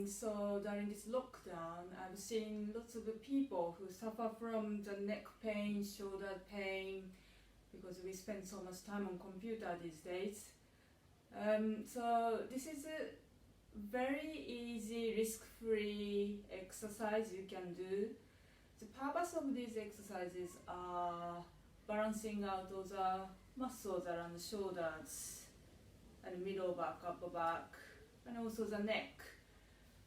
So during this lockdown, I've seen lots of people who suffer from the neck pain, shoulder pain, because we spend so much time on computer these days. So this is a very easy, risk-free exercise you can do. The purpose of these exercises are balancing out all the muscles around the shoulders and middle back, upper back, and also the neck.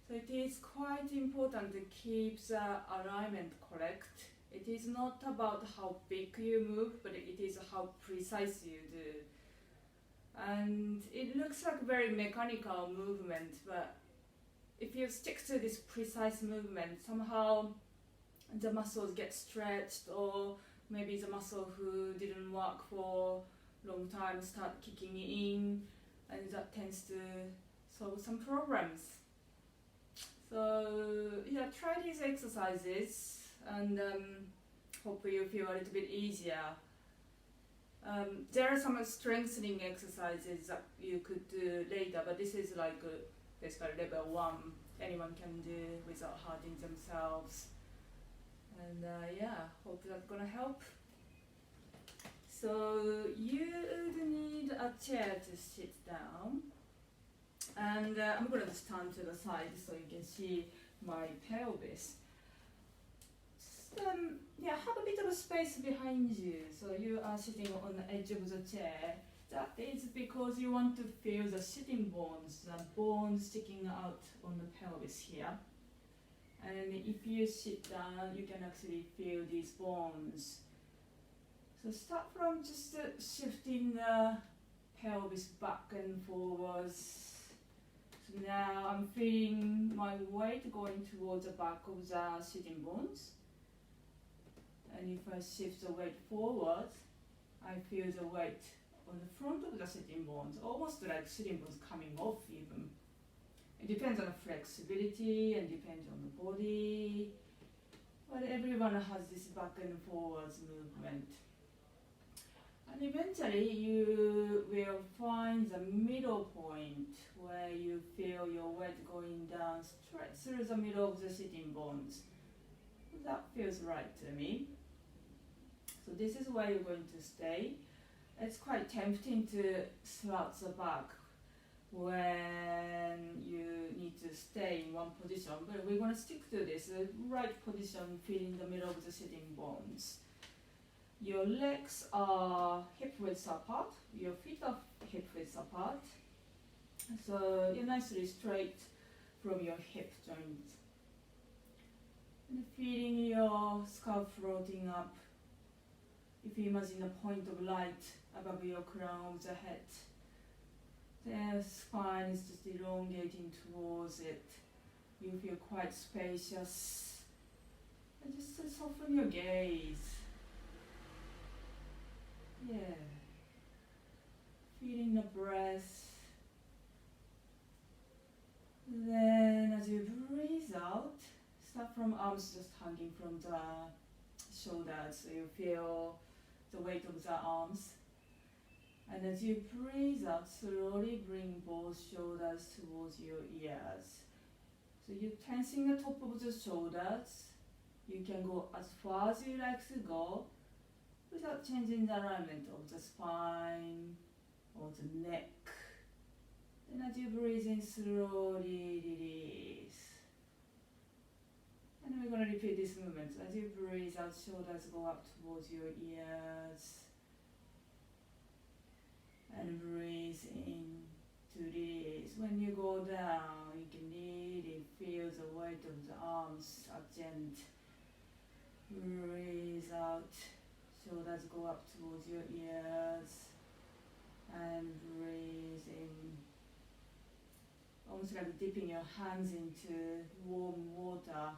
So it is quite important to keep the alignment correct. It is not about how big you move, but it is how precise you do. And it looks like very mechanical movement, but if you stick to this precise movement, somehow the muscles get stretched, or maybe the muscle who didn't work for a long time start kicking in, and that tends to solve some problems. So yeah, try these exercises and hopefully you feel a little bit easier. There are some strengthening exercises that you could do later, but this is like basically level 1. Anyone can do without hurting themselves. And yeah, hope that's gonna help. So you would need a chair to sit down. And I'm going to stand to the side so you can see my pelvis. Just, yeah, have a bit of a space behind you. So you are sitting on the edge of the chair. That is because you want to feel the sitting bones, the bones sticking out on the pelvis here. And if you sit down, you can actually feel these bones. So start from just shifting the pelvis back and forwards. So now I'm feeling my weight going towards the back of the sitting bones. And if I shift the weight forward, I feel the weight on the front of the sitting bones, almost like sitting bones coming off even. It depends on the flexibility and depends on the body. But everyone has this back and forwards movement. And eventually you will find the middle point where you feel your weight going down straight through the middle of the sitting bones. That feels right to me. So this is where you're going to stay. It's quite tempting to slouch the back when you need to stay in one position, but we're going to stick to this right position, feeling the middle of the sitting bones. Your legs are hip width apart, your feet are hip width apart. So you're nicely straight from your hip joint. And feeling your scalp floating up. If you imagine a point of light above your crown of the head, the spine is just elongating towards it. You feel quite spacious. And just soften your gaze. Yeah. Feeling the breath. Then as you breathe out, start from arms just hanging from the shoulders, so you feel the weight of the arms. And as you breathe out, slowly bring both shoulders towards your ears. So you're tensing the top of the shoulders. You can go as far as you like to go without changing the alignment of the spine or the neck. Then as you breathe in, slowly release. And we're going to repeat this movement. As you breathe out, shoulders go up towards your ears. And breathe in to release. When you go down, you can really feel the weight of the arms adjust. Breathe out, shoulders go up towards your ears. And breathe in. Almost like dipping your hands into warm water.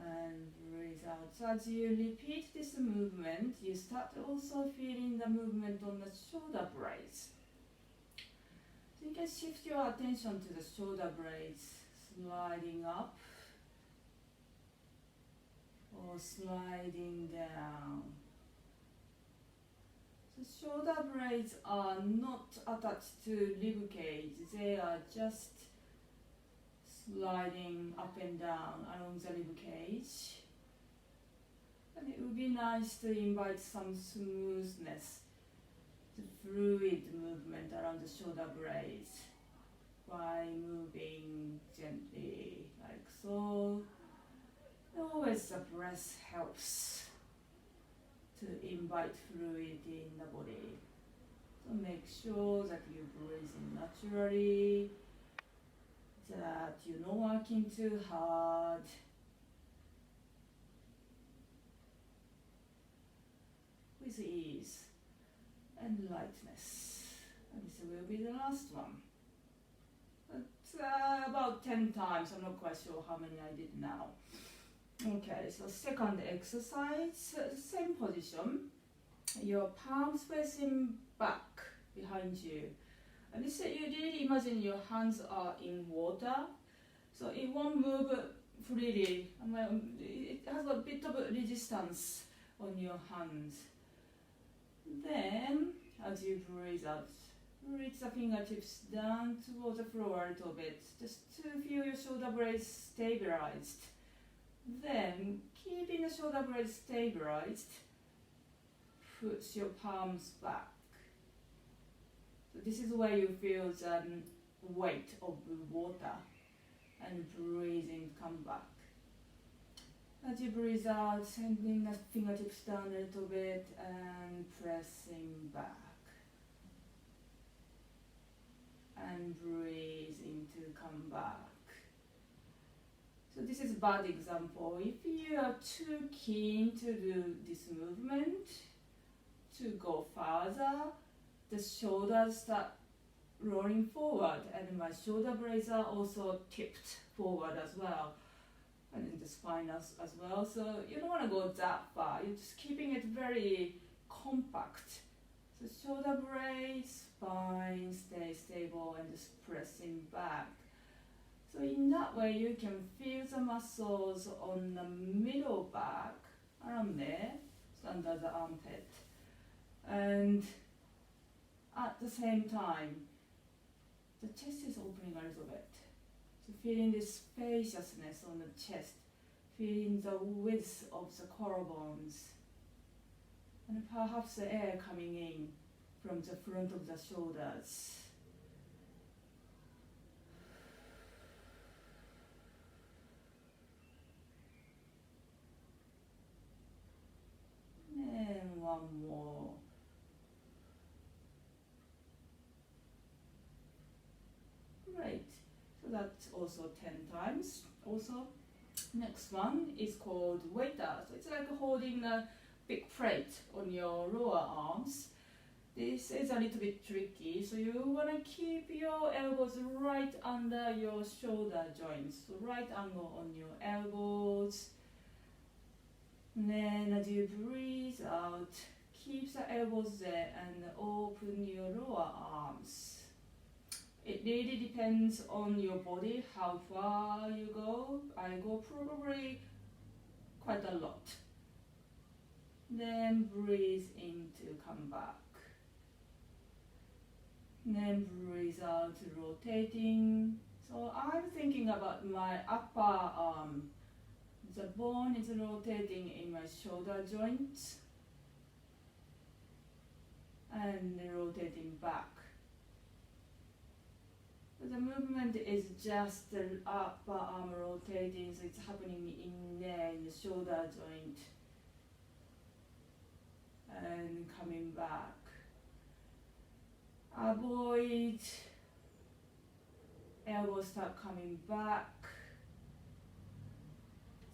And breathe out. So as you repeat this movement, you start also feeling the movement on the shoulder blades. So you can shift your attention to the shoulder blades, sliding up or sliding down. So shoulder blades are not attached to rib cage, they are just sliding up and down along the rib cage. And it would be nice to invite some smoothness, the fluid movement around the shoulder blades by moving gently like so. Always the breath helps to invite fluid in the body. So make sure that you breathe in naturally, that you're not working too hard. With ease and lightness. And this will be the last one. But about 10 times, I'm not quite sure how many I did now. Okay, so second exercise, same position. Your palms facing back behind you. And this, you really imagine your hands are in water. So it won't move freely. It has a bit of resistance on your hands. Then, as you breathe out, reach the fingertips down towards the floor a little bit, just to feel your shoulder blades stabilized. Then, keeping the shoulder blades stabilized, push your palms back. So this is where you feel the weight of the water, and breathing come back. As you breathe out, sending the fingertips down a little bit and pressing back. And breathing to come back. So this is a bad example. If you are too keen to do this movement, to go further, the shoulders start rolling forward, and my shoulder blades are also tipped forward as well. And then the spine as well. So you don't want to go that far. You're just keeping it very compact. So shoulder blades, spine, stay stable, and just pressing back. So in that way, you can feel the muscles on the middle back, around there, so under the armpit. And at the same time, the chest is opening a little bit. So feeling this spaciousness on the chest, feeling the width of the collarbones, and perhaps the air coming in from the front of the shoulders. And one more. Great. So that's also 10 times. Also, next one is called waiter. So it's like holding a big plate on your lower arms. This is a little bit tricky, so you want to keep your elbows right under your shoulder joints. So right angle on your elbows. And then as you breathe out, keep the elbows there and open your lower arms. It really depends on your body, how far you go. I go probably quite a lot. Then breathe in to come back. Then breathe out, rotating. So I'm thinking about my upper arm. The bone is rotating in my shoulder joints and rotating back. The movement is just the upper arm rotating, so it's happening in there in the shoulder joint and coming back. Avoid elbows start coming back.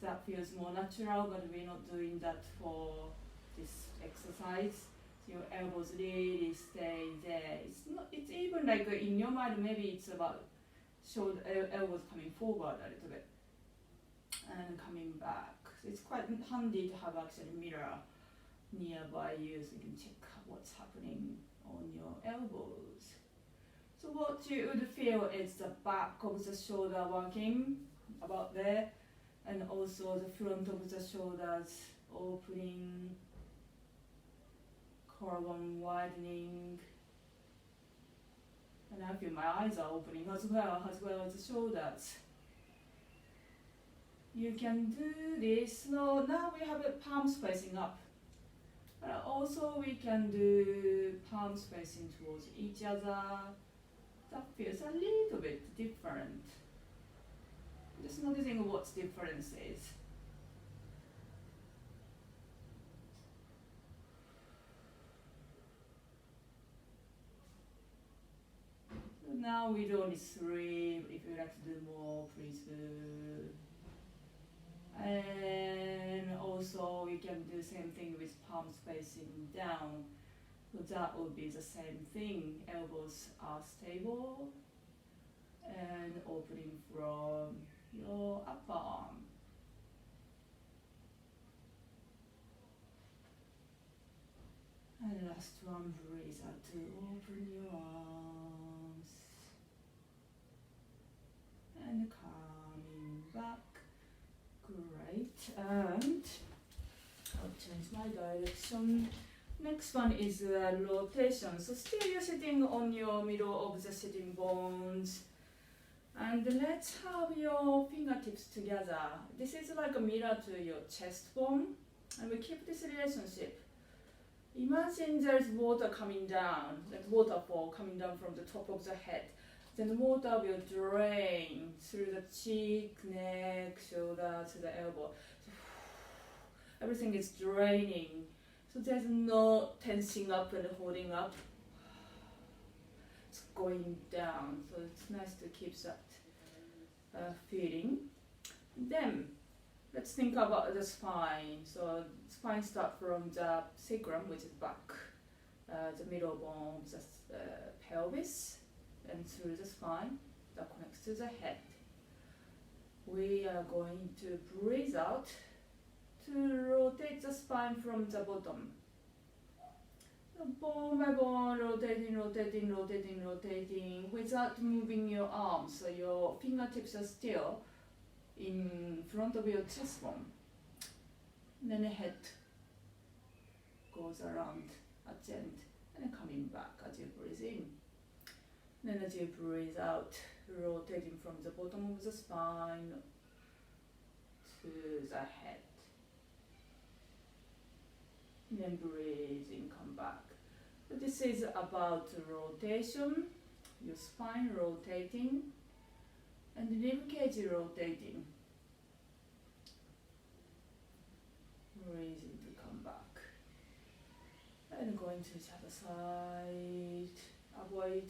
That feels more natural, but we're not doing that for this exercise. Your elbows really stay there. It's even like in your mind, maybe it's about shoulder, elbows coming forward a little bit and coming back. So it's quite handy to have actually a mirror nearby you so you can check what's happening on your elbows. So what you would feel is the back of the shoulder working about there, and also the front of the shoulders opening, collarbone widening, and I feel my eyes are opening as well as the shoulders. you can do this. So now we have palms facing up. But also we can do palms facing towards each other. That feels a little bit different. Just noticing what difference is. So now we do only 3. If you'd like to do more, please do. And also we can do the same thing with palms facing down. So that would be the same thing. Elbows are stable and opening from your upper arm. And last one, breathe out to open your arms. And coming back. Great. And I'll change my direction. Next one is rotation. So still you're sitting on your middle of the sitting bones. And let's have your fingertips together. This is like a mirror to your chest bone. And we keep this relationship. Imagine there's water coming down, like waterfall coming down from the top of the head. Then the water will drain through the cheek, neck, shoulder, to the elbow. So, everything is draining. So there's no tensing up and holding up. It's going down. So it's nice to keep that feeling. Then let's think about the spine. So spine starts from the sacrum, which is back, the middle bone, the pelvis, and through the spine that connects to the head. We are going to breathe out to rotate the spine from the bottom. So bone by bone, rotating, rotating, rotating, rotating, without moving your arms. So your fingertips are still in front of your chest bone. Then the head goes around at the end and then coming back as you breathe in. Then as you breathe out, rotating from the bottom of the spine to the head. And then breathing, come back. So this is about rotation, your spine rotating, and the rib cage rotating. Breathing to come back. And going to the other side. Avoid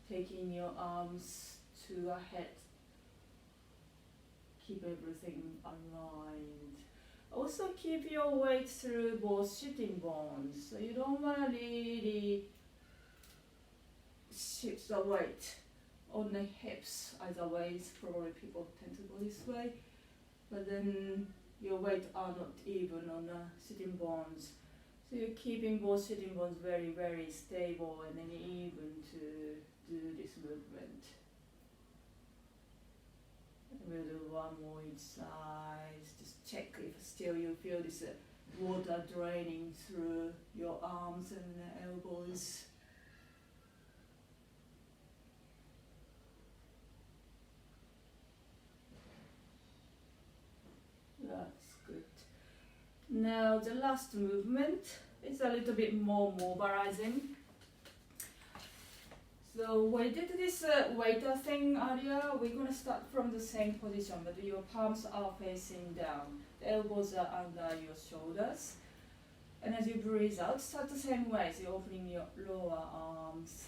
taking your arms to ahead. Keep everything aligned. Also keep your weight through both sitting bones. So you don't want to really shift the weight on the hips. Either way, probably people tend to go this way. But then your weight are not even on the sitting bones. So you're keeping both sitting bones very, very stable and then even to do this movement. We'll do one more each side. Just check if still you feel this water draining through your arms and elbows. That's good. Now the last movement is a little bit more mobilizing. So we did this waiter thing earlier. We're going to start from the same position, but your palms are facing down. The elbows are under your shoulders. And as you breathe out, start the same way. So you're opening your lower arms.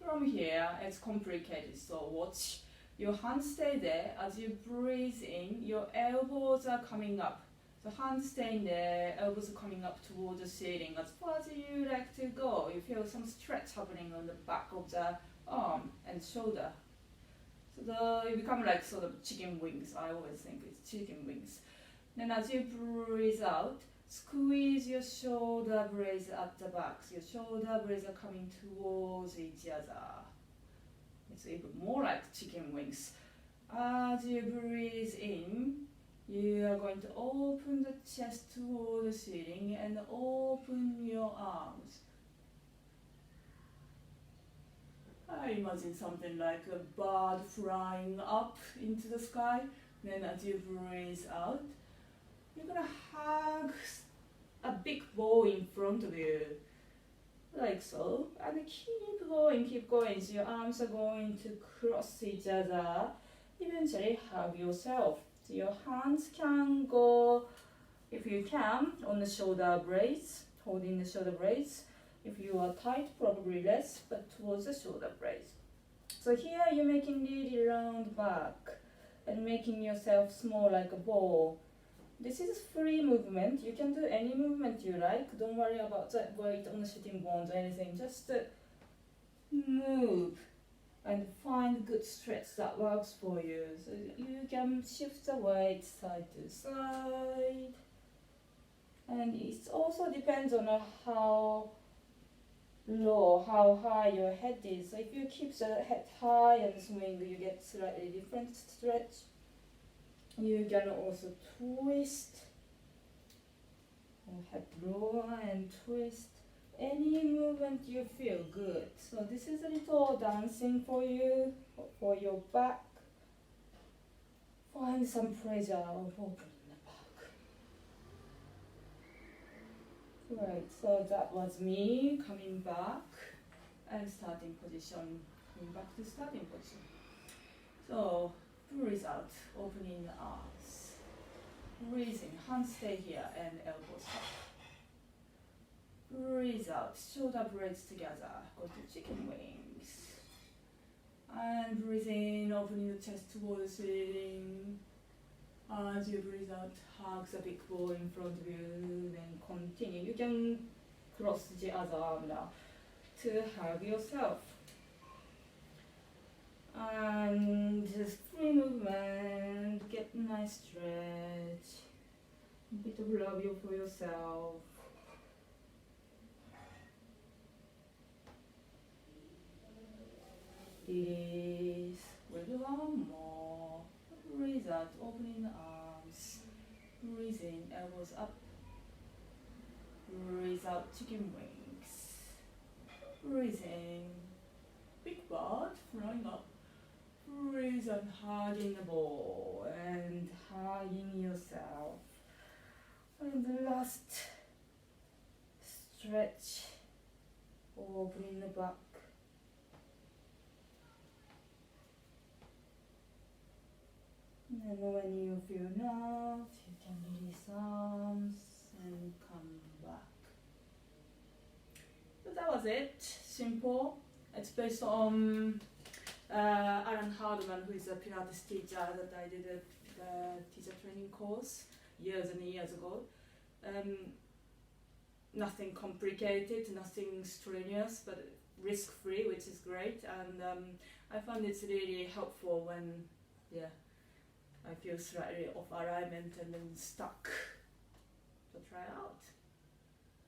From here, it's complicated, so watch. Your hands stay there. As you breathe in, your elbows are coming up. So hands staying there, elbows are coming up towards the ceiling. As far as you like to go, you feel some stretch happening on the back of the arm and shoulder. So you become like sort of chicken wings. I always think it's chicken wings. Then as you breathe out, squeeze your shoulder blades at the back. So your shoulder blades are coming towards each other. It's even more like chicken wings. As you breathe in, you are going to open the chest toward the ceiling and open your arms. I imagine something like a bird flying up into the sky. Then as you breathe out, you're gonna hug a big ball in front of you, like so, and keep going. So your arms are going to cross each other. Eventually hug yourself. So your hands can go, if you can, on the shoulder blades, holding the shoulder blades. If you are tight, probably less, but towards the shoulder blades. So here you're making really round back and making yourself small like a ball. This is free movement. You can do any movement you like. Don't worry about the weight on the sitting bones or anything. Just move and find good stretch that works for you. So you can shift the weight side to side. And it also depends on how low, how high your head is. So if you keep the head high and swing, you get slightly different stretch. You can also twist, or head lower and twist. Any movement you feel good. So this is a little dancing for you, for your back. Find some pleasure of opening the back. Right, so that was me coming back and starting position, coming back to starting position. So breathe out, opening the arms. Breathe in, hands stay here and elbows up. Breathe out, shoulder blades together, go to chicken wings. And breathe in, opening the chest towards the ceiling. As you breathe out, hug the big ball in front of you, then continue. You can cross the other arm now to hug yourself. And just free movement, get nice stretch, a bit of love for yourself. Release, with one more. Breathe out, opening the arms. Breathe in, elbows up. Breathe out, chicken wings. Breathe in, big bird flying up. Breathe and hugging the ball and hugging yourself. And the last stretch, opening the back. And when you feel enough, you can release arms and come back. So that was it. Simple. It's based on Alan Hardman, who is a Pilates teacher that I did a teacher training course years and years ago. Nothing complicated, nothing strenuous, but risk-free, which is great. And I found it's really helpful when, I feel slightly off alignment and then stuck. So try it out.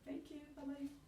Thank you. Bye bye.